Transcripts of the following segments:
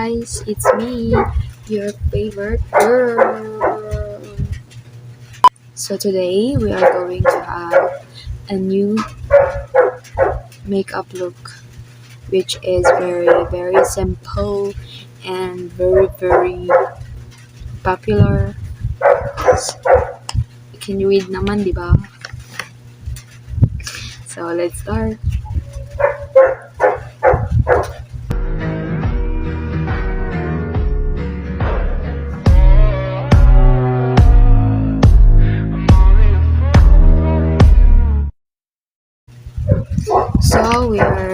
guys, it's me, your favorite girl. So today we are going to have a new makeup look, which is very simple and very popular. Can you read naman, di ba? So let's start. So we are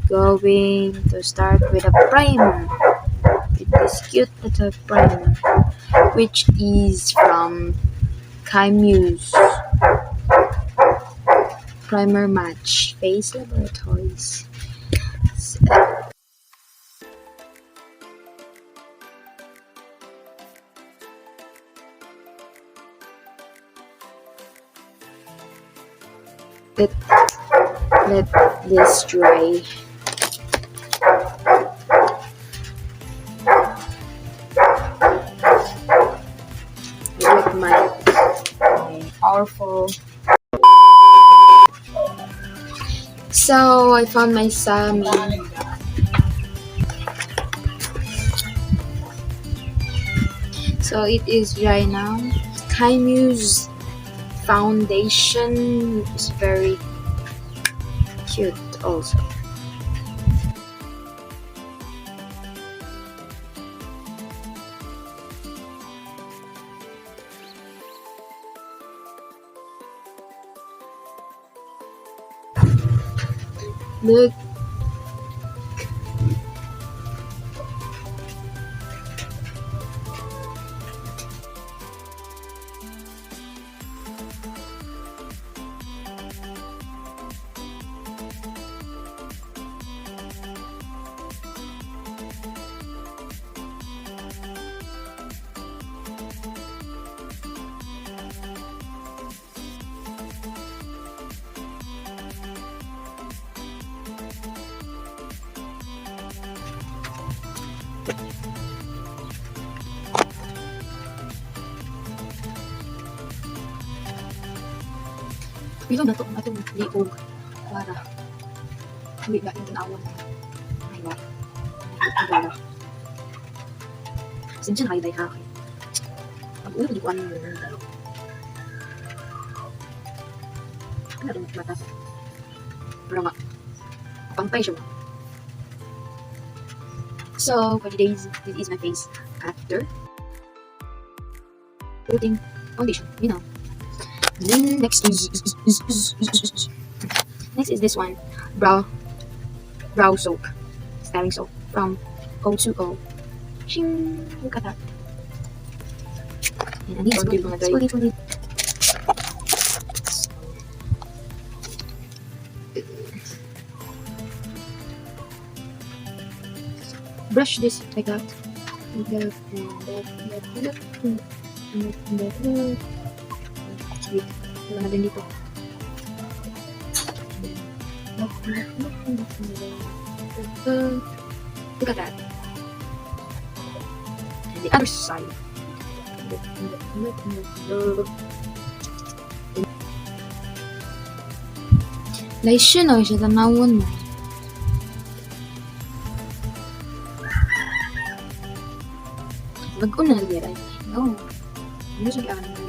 going to start with a primer. With this cute little primer, which is from Muse Primer Match Face Laboratories. Let this dry. With my powerful. So I found my Sammy. So it is dry now. Muse foundation is very cute also. Look. Pila na to atong liog para hindi na yung tanawan. Ay ba? Ay ba? Since na highlight ha. Ang ulo di ko ano na. Ano rin mata. Pero nga pampay siya. So for today's, this is my face after putting foundation, you know. And then next is this one, brow soap, styling soap from O2O. Shing, look at that. And this fully. Brush this like that. Wala na din dito. Look at that. And the other side. Nice siya no, siya tanawon mo. Bago na nagbiray. No. Ano siya ano?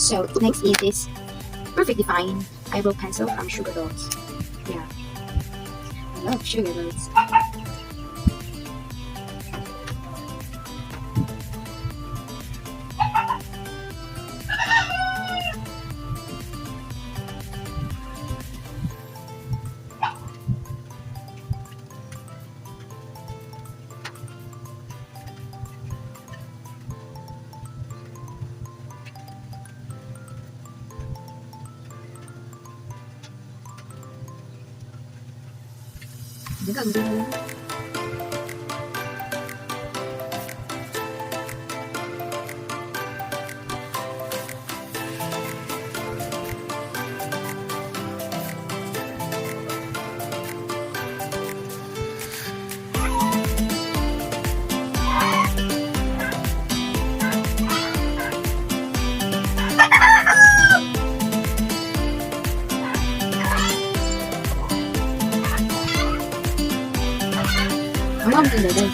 So next is this perfectly fine eyebrow pencil from Sugar Dolls. Yeah, I love Sugar Dolls. Gagawin. Ano ang pinagay?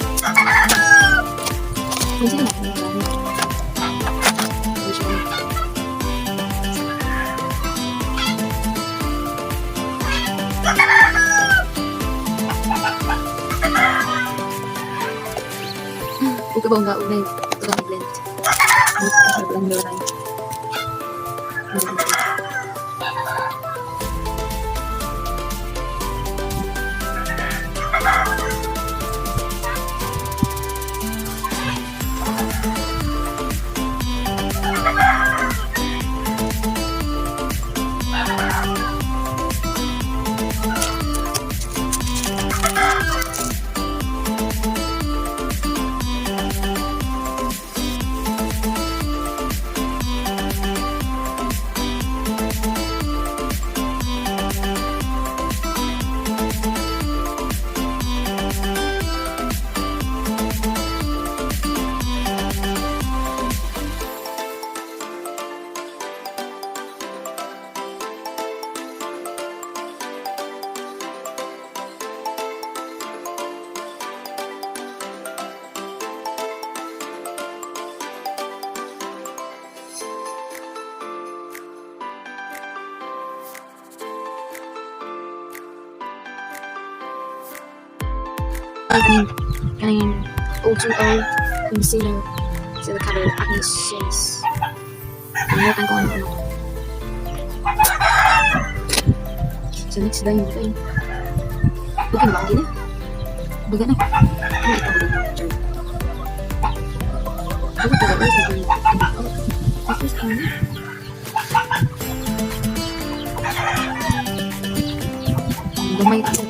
Minsan natin ang gano'n. Ito ba ang gaunay? Ito ba ang blend? Ito lang nila tayo. Kanin O2O concealer sa cover acne shades. Pangalakan ko ano. So next day mo kayo. Bukan ba gini? Bukan na. Ano ito ba? Ano ito ba? Tapos ano? Gamay ito.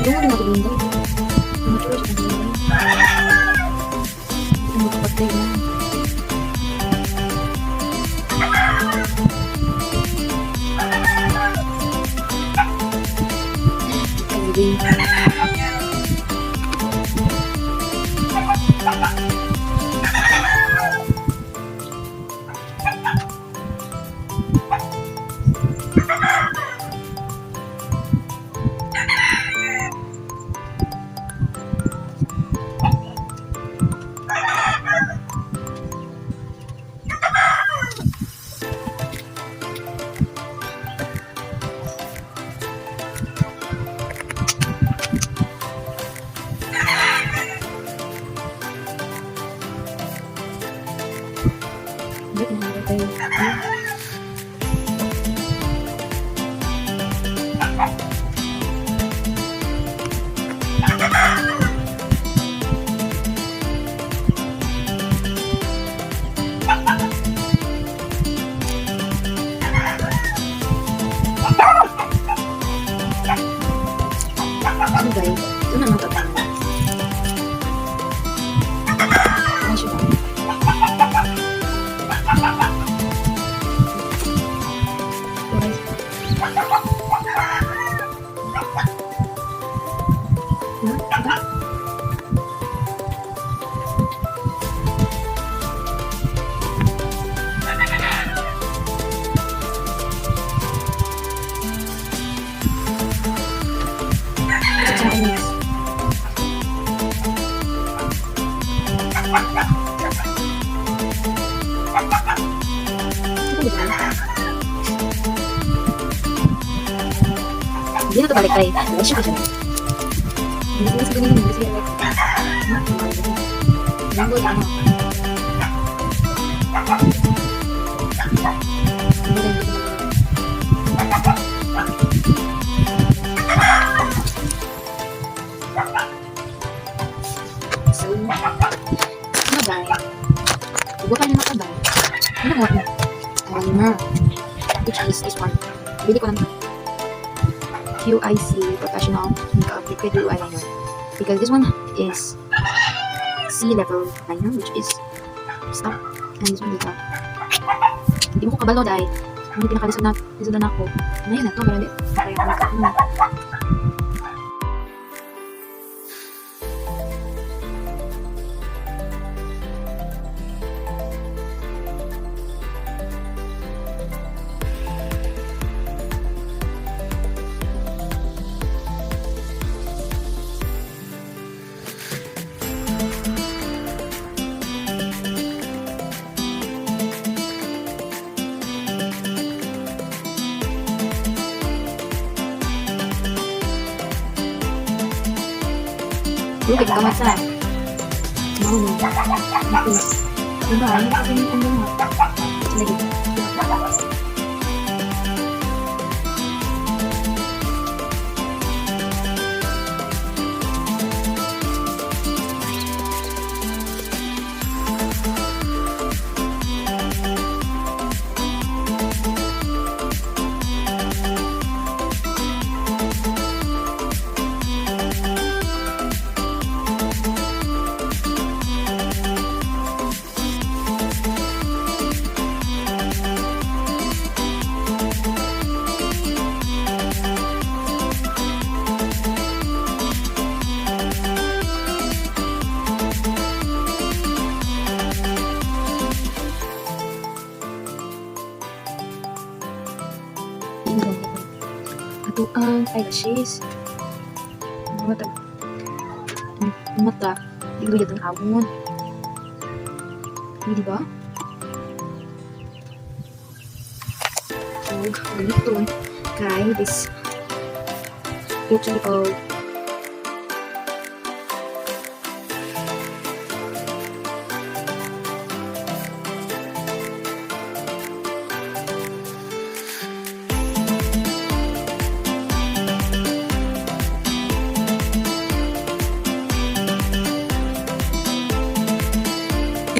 Doon mo rin mag-window. Mature siya ng window. Ang magpapatay na. Ano guys? Ito na matatawa. Ano siya ba? Hindi na ito balik tayo. Wala siya kasi. Hindi na sa ganyan. Hindi siya like. Ano? Ano? So, ano ba? Huwag ka na nakabay. Ano mo? Timer. eyeliner, which is this one. Bili ko ng QIC Professional Makeup Liquid Blue Eyeliner because this one is C level liner, which is stop, and this one is up. Hindi mo ko kabalo dahil hindi pinakalisod na ako. Ngayon na to, pero hindi kaya ko makeup na. Bukit kamat sa mau na diba hindi kasi yung kumulong lagi Ato ang eyelashes. Mata. Hindi ko yung awon. Hindi ba? So, ganito. Kaya this picture of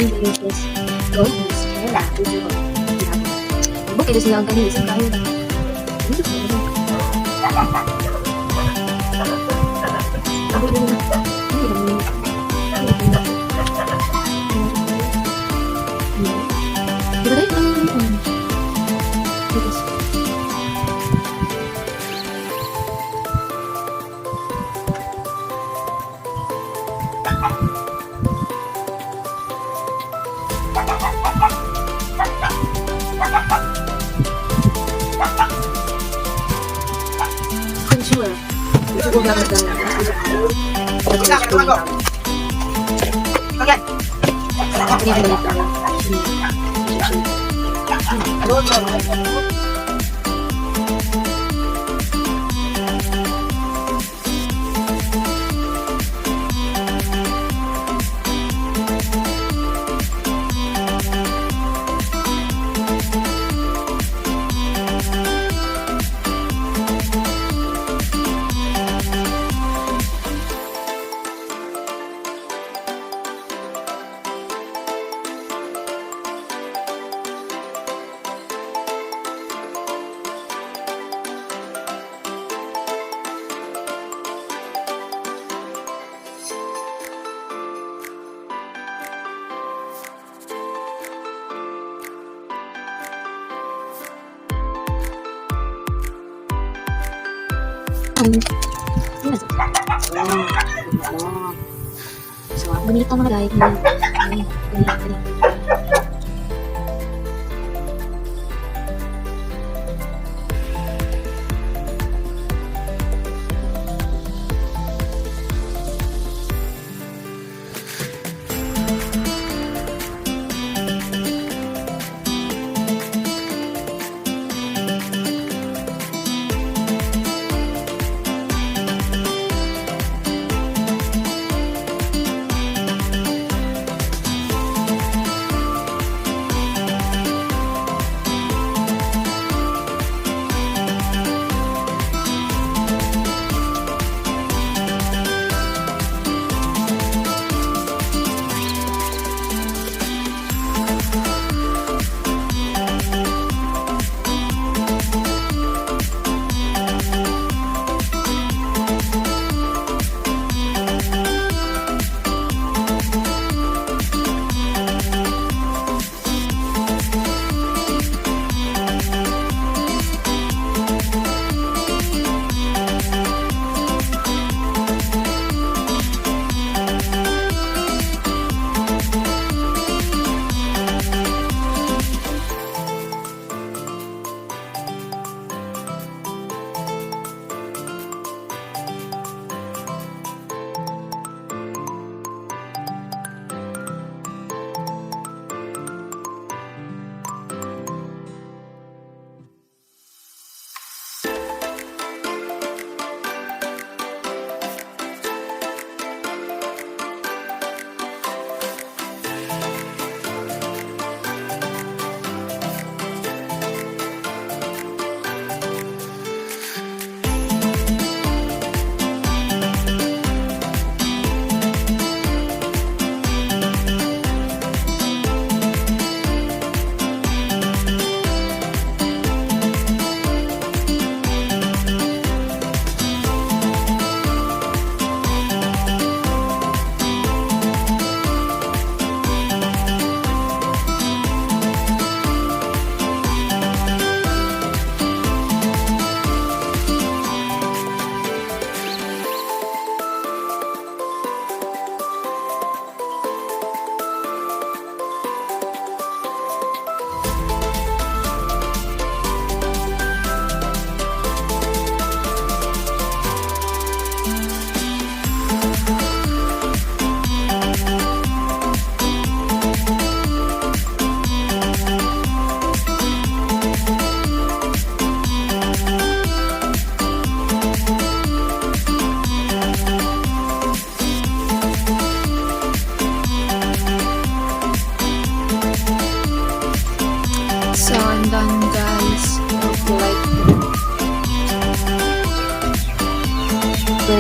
delicious gold mascara. Bukit sila ang kanina isang kayo na. Dito ko na. Concealer. Ito ko gamit ng So, ganito mga guys.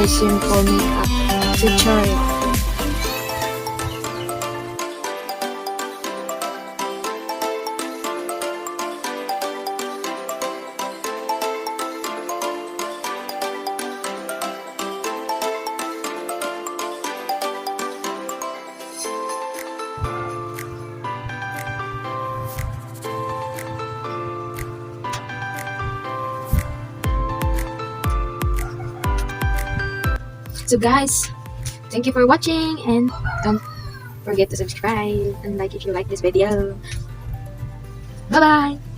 very simple makeup tutorial. So guys, thank you for watching, and don't forget to subscribe and like if you like this video. Bye bye.